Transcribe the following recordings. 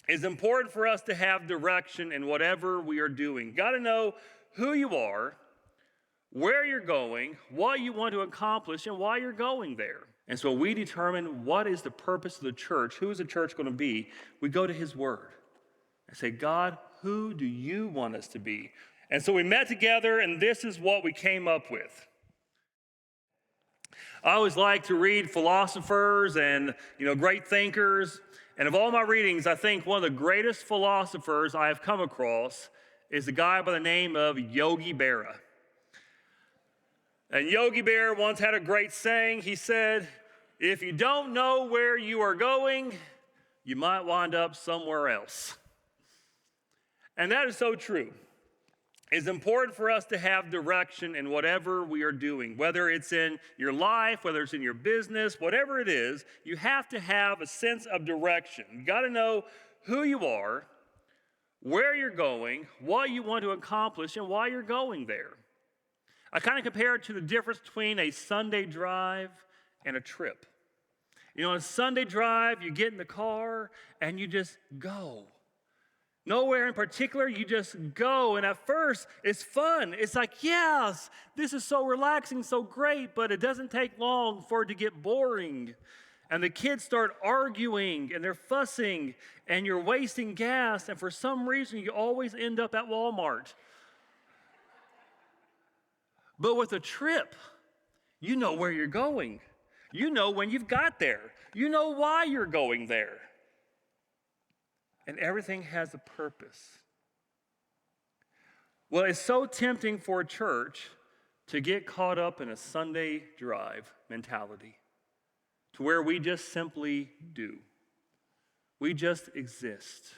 It's important for us to have direction in whatever we are doing. Got to know who you are, where you're going, what you want to accomplish, and why you're going there. And so we determine what is the purpose of the church, who is the church going to be. We go to his word and say, God, who do you want us to be? And so we met together, and this is what we came up with. I always like to read philosophers and great thinkers. And of all my readings, I think one of the greatest philosophers I have come across is a guy by the name of Yogi Berra. And Yogi Berra once had a great saying. He said, if you don't know where you are going, you might wind up somewhere else. And that is so true. It's important for us to have direction in whatever we are doing, whether it's in your life, whether it's in your business, whatever it is, you have to have a sense of direction. You got to know who you are, where you're going, what you want to accomplish, and why you're going there. I kind of compare it to the difference between a Sunday drive and a trip. On a Sunday drive, you get in the car and you just go. Nowhere in particular, you just go. And at first, it's fun. It's like, yes, this is so relaxing, so great, but it doesn't take long for it to get boring. And the kids start arguing, and they're fussing, and you're wasting gas, and for some reason, you always end up at Walmart. But with a trip, you know where you're going. You know when you've got there. You know why you're going there. And everything has a purpose. Well, it's so tempting for a church to get caught up in a Sunday drive mentality, to where we just simply do. We just exist.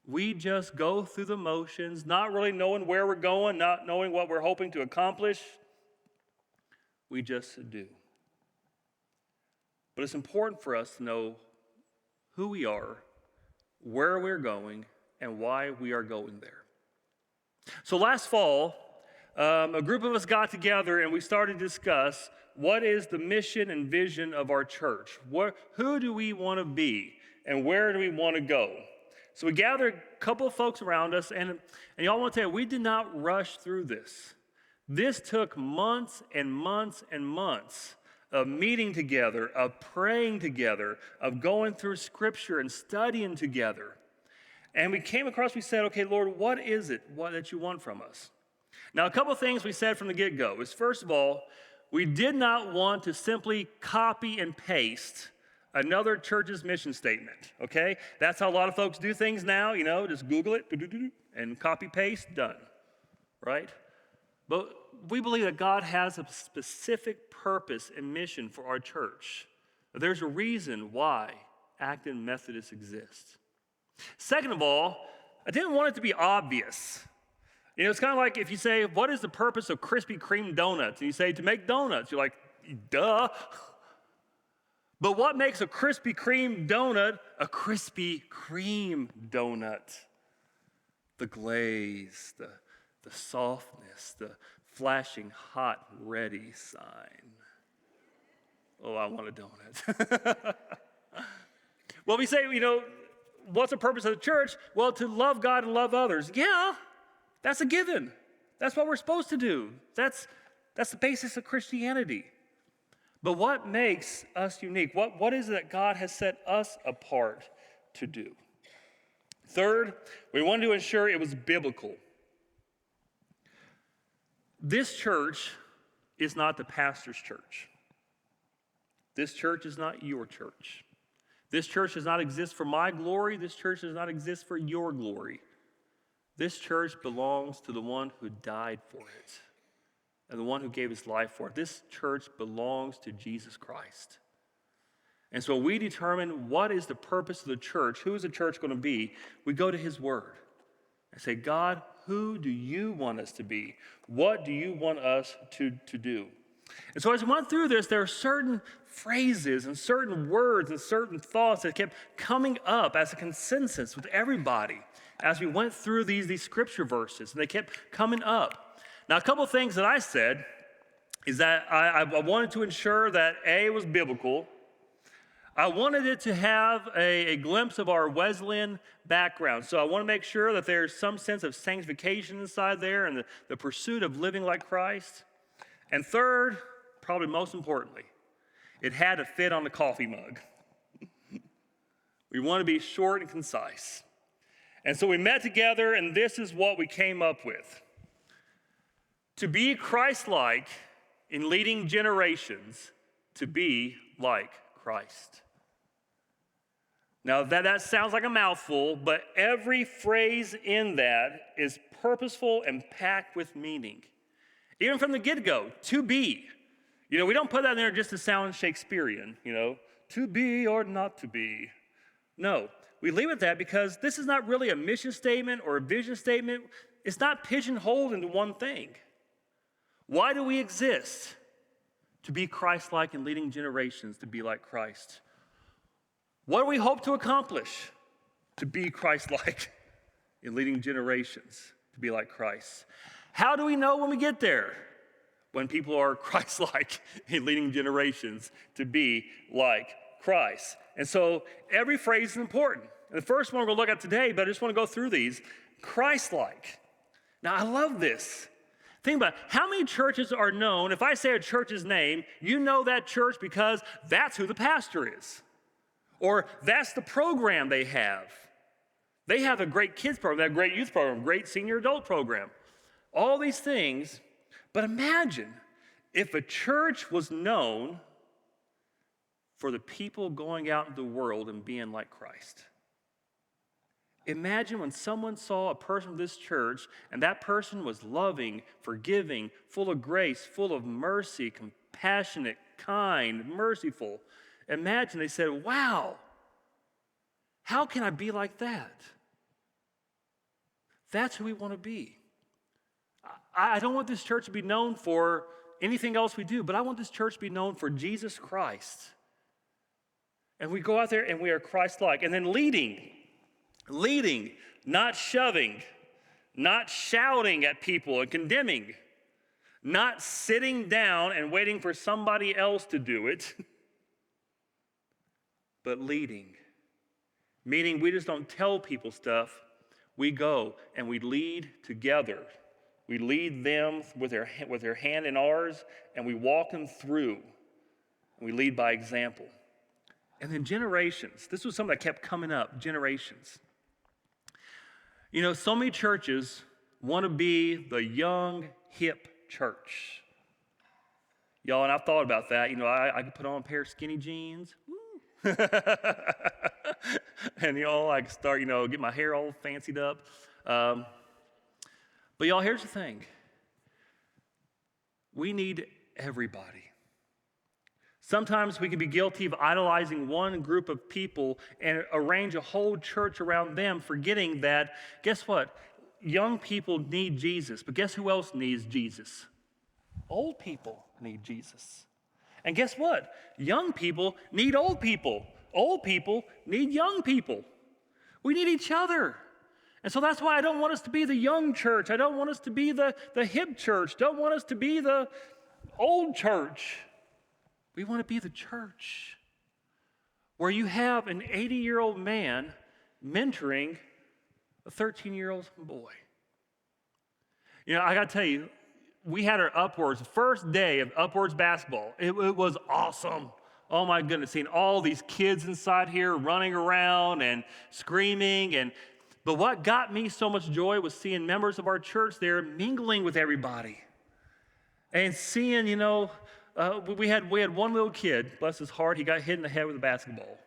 We just go through the motions, not really knowing where we're going, not knowing what we're hoping to accomplish. We just do. But it's important for us to know who we are, where we're going, and why we are going there. So last fall, a group of us got together and we started to discuss what is the mission and vision of our church. Who do we want to be, and where do we want to go? So we gathered a couple of folks around us, and y'all want to tell you, we did not rush through this. This took months and months and months of meeting together, of praying together, of going through Scripture and studying together. And we came across, we said, okay, Lord, what is it that you want from us? Now, a couple of things we said from the get-go is, first of all, we did not want to simply copy and paste another church's mission statement, okay? That's how a lot of folks do things now, just Google it, and copy-paste, done, right? But we believe that God has a specific purpose and mission for our church. There's a reason why Acton Methodist exists. Second of all, I didn't want it to be obvious. It's kind of like if you say, what is the purpose of Krispy Kreme donuts? And you say, to make donuts. You're like, duh. But what makes a Krispy Kreme donut a Krispy Kreme donut? The glaze, the softness, the flashing hot ready sign. Oh, I want a donut. Well, we say, what's the purpose of the church? Well, to love God and love others. Yeah, that's a given. That's what we're supposed to do. That's the basis of Christianity. But what makes us unique? What is it that God has set us apart to do? Third, we wanted to ensure it was biblical. This church is not the pastor's church. This church is not your church. This church does not exist for my glory. This church does not exist for your glory. This church belongs to the one who died for it and the one who gave his life for it. This church belongs to Jesus Christ. And so we determine what is the purpose of the church, who is the church going to be. We go to his word and say, God, who do you want us to be? What do you want us to do? And so as we went through this, there are certain phrases and certain words and certain thoughts that kept coming up as a consensus with everybody as we went through these scripture verses, and they kept coming up. Now, a couple of things that I said is that I wanted to ensure that A, was biblical. I wanted it to have a glimpse of our Wesleyan background. So I want to make sure that there's some sense of sanctification inside there and the pursuit of living like Christ. And third, probably most importantly, it had to fit on the coffee mug. We want to be short and concise. And so we met together, and this is what we came up with. To be Christ-like in leading generations, to be like Christ. Now, that sounds like a mouthful, but every phrase in that is purposeful and packed with meaning. Even from the get-go, to be. We don't put that in there just to sound Shakespearean, to be or not to be. No, we leave it at that because this is not really a mission statement or a vision statement. It's not pigeonholed into one thing. Why do we exist? To be Christ-like in leading generations, to be like Christ. What do we hope to accomplish? To be Christ-like in leading generations, to be like Christ. How do we know when we get there? When people are Christ-like in leading generations, to be like Christ. And so every phrase is important. And the first one we're going to look at today, but I just want to go through these. Christ-like. Now, I love this. Think about it. How many churches are known, if I say a church's name, you know that church because that's who the pastor is. Or that's the program they have. They have a great kids program, they have a great youth program, great senior adult program. All these things. But imagine if a church was known for the people going out into the world and being like Christ. Imagine when someone saw a person from this church and that person was loving, forgiving, full of grace, full of mercy, compassionate, kind, merciful. Imagine they said, wow, how can I be like that? That's who we want to be. I don't want this church to be known for anything else we do, but I want this church to be known for Jesus Christ. And we go out there and we are Christ-like. And then leading, not shoving, not shouting at people and condemning, not sitting down and waiting for somebody else to do it, but leading. Meaning we just don't tell people stuff. We go and we lead together. We lead them with their hand in ours, and we walk them through. And we lead by example. And then generations. This was something that kept coming up, generations. So many churches want to be the young, hip church. Y'all, and I've thought about that. I could put on a pair of skinny jeans. And, I could start, get my hair all fancied up. But y'all, here's the thing. We need everybody. Sometimes we can be guilty of idolizing one group of people and arrange a whole church around them, forgetting that, guess what? Young people need Jesus, but guess who else needs Jesus? Old people need Jesus. And guess what? Young people need old people. Old people need young people. We need each other. And so that's why I don't want us to be the young church. I don't want us to be the hip church. Don't want us to be the old church. We want to be the church where you have an 80-year-old man mentoring a 13-year-old boy. I got to tell you, we had our Upwards, first day of Upwards basketball. It was awesome. Oh my goodness, seeing all these kids inside here running around and screaming. But what got me so much joy was seeing members of our church there mingling with everybody. And seeing, we had one little kid, bless his heart, he got hit in the head with a basketball.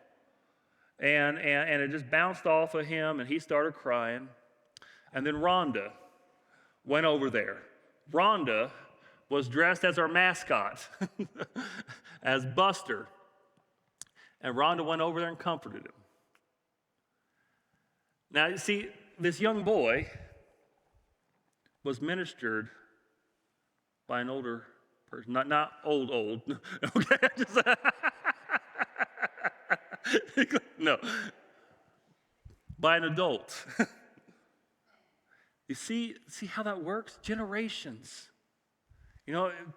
And it just bounced off of him, and he started crying. And then Rhonda went over there. Rhonda was dressed as our mascot, as Buster. And Rhonda went over there and comforted him. Now, you see, this young boy was ministered by an older person, not old, okay? No, by an adult. You see how that works? Generations.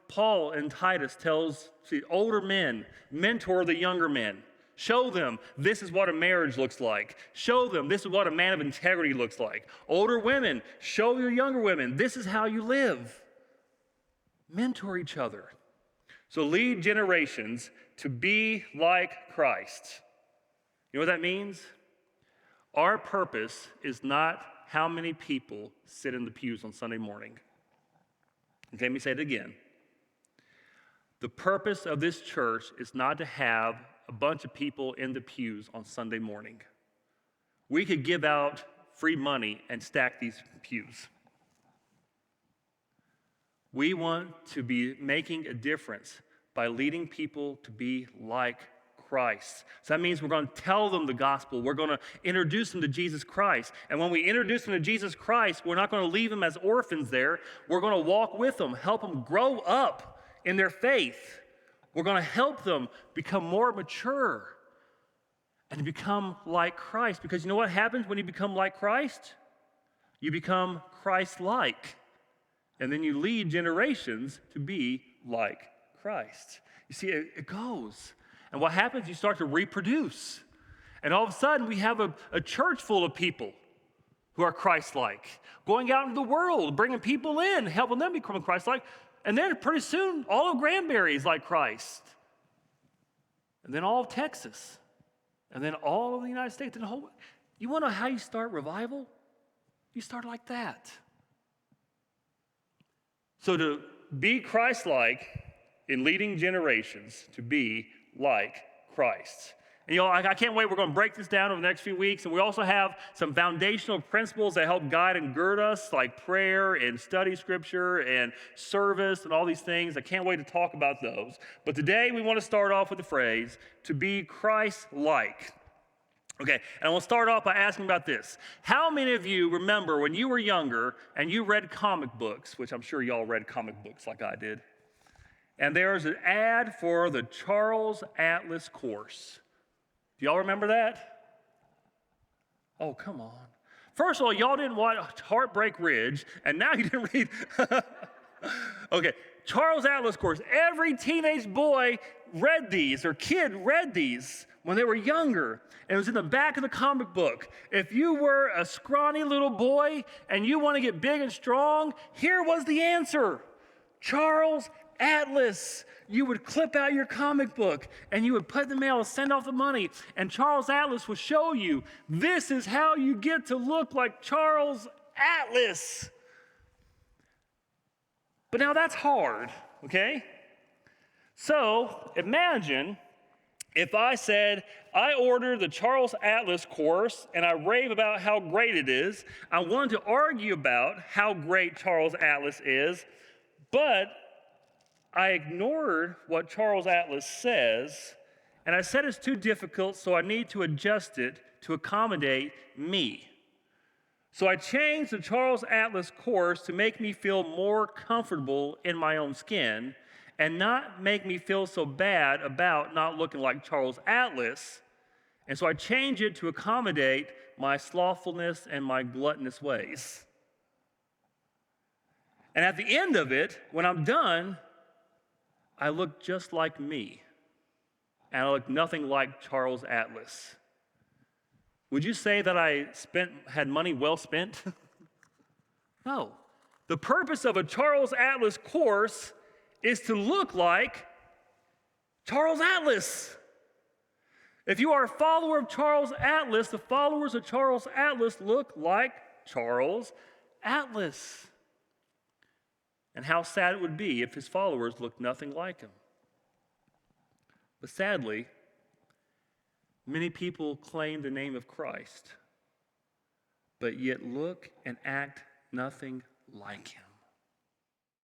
Paul in Titus tells, older men, mentor the younger men. Show them this is what a marriage looks like. Show them this is what a man of integrity looks like. Older women, show your younger women this is how you live. Mentor each other. So lead generations to be like Christ. You know what that means? Our purpose is not how many people sit in the pews on Sunday morning. Okay, let me say it again. The purpose of this church is not to have a bunch of people in the pews on Sunday morning. We could give out free money and stack these pews. We want to be making a difference by leading people to be like Christ. So that means we're going to tell them the gospel. We're going to introduce them to Jesus Christ. And when we introduce them to Jesus Christ, we're not going to leave them as orphans there. We're going to walk with them, help them grow up in their faith. We're going to help them become more mature and become like Christ. Because you know what happens when you become like Christ? You become Christ-like. And then you lead generations to be like Christ. You see, it goes. And what happens, you start to reproduce. And all of a sudden, we have a church full of people who are Christ-like, going out into the world, bringing people in, helping them become Christ-like. And then pretty soon, all of Granbury is like Christ. And then all of Texas. And then all of the United States. And the whole, you want to know how you start revival? You start like that. So to be Christ-like in leading generations to be like Christ. And you know, I can't wait. We're going to break this down over the next few weeks. And we also have some foundational principles that help guide and gird us, like prayer and study scripture and service and all these things. I can't wait to talk about those. But today we want to start off with the phrase, to be Christ-like. Okay, and I will start off by asking about this. How many of you remember when you were younger and you read comic books, which I'm sure y'all read comic books like I did, and there was an ad for the Charles Atlas course. Do y'all remember that? Oh, come on. First of all, y'all didn't watch Heartbreak Ridge, and now you didn't read. Okay, Charles Atlas course. Every teenage boy read these, or kid read these when they were younger. And it was in the back of the comic book. If you were a scrawny little boy and you want to get big and strong, here was the answer. Charles Atlas. You would clip out your comic book and you would put in the mail and send off the money. And Charles Atlas would show you, this is how you get to look like Charles Atlas. But now that's hard, okay? So imagine if I said, I ordered the Charles Atlas course and I rave about how great it is. I wanted to argue about how great Charles Atlas is, but I ignored what Charles Atlas says, and I said it's too difficult, so I need to adjust it to accommodate me. So I changed the Charles Atlas course to make me feel more comfortable in my own skin and not make me feel so bad about not looking like Charles Atlas. And so I changed it to accommodate my slothfulness and my gluttonous ways. And at the end of it, when I'm done, I look just like me, and I look nothing like Charles Atlas. Would you say that I had money well spent? No. The purpose of a Charles Atlas course is to look like Charles Atlas. If you are a follower of Charles Atlas, the followers of Charles Atlas look like Charles Atlas. And how sad it would be if his followers looked nothing like him. But sadly, many people claim the name of Christ, but yet look and act nothing like him.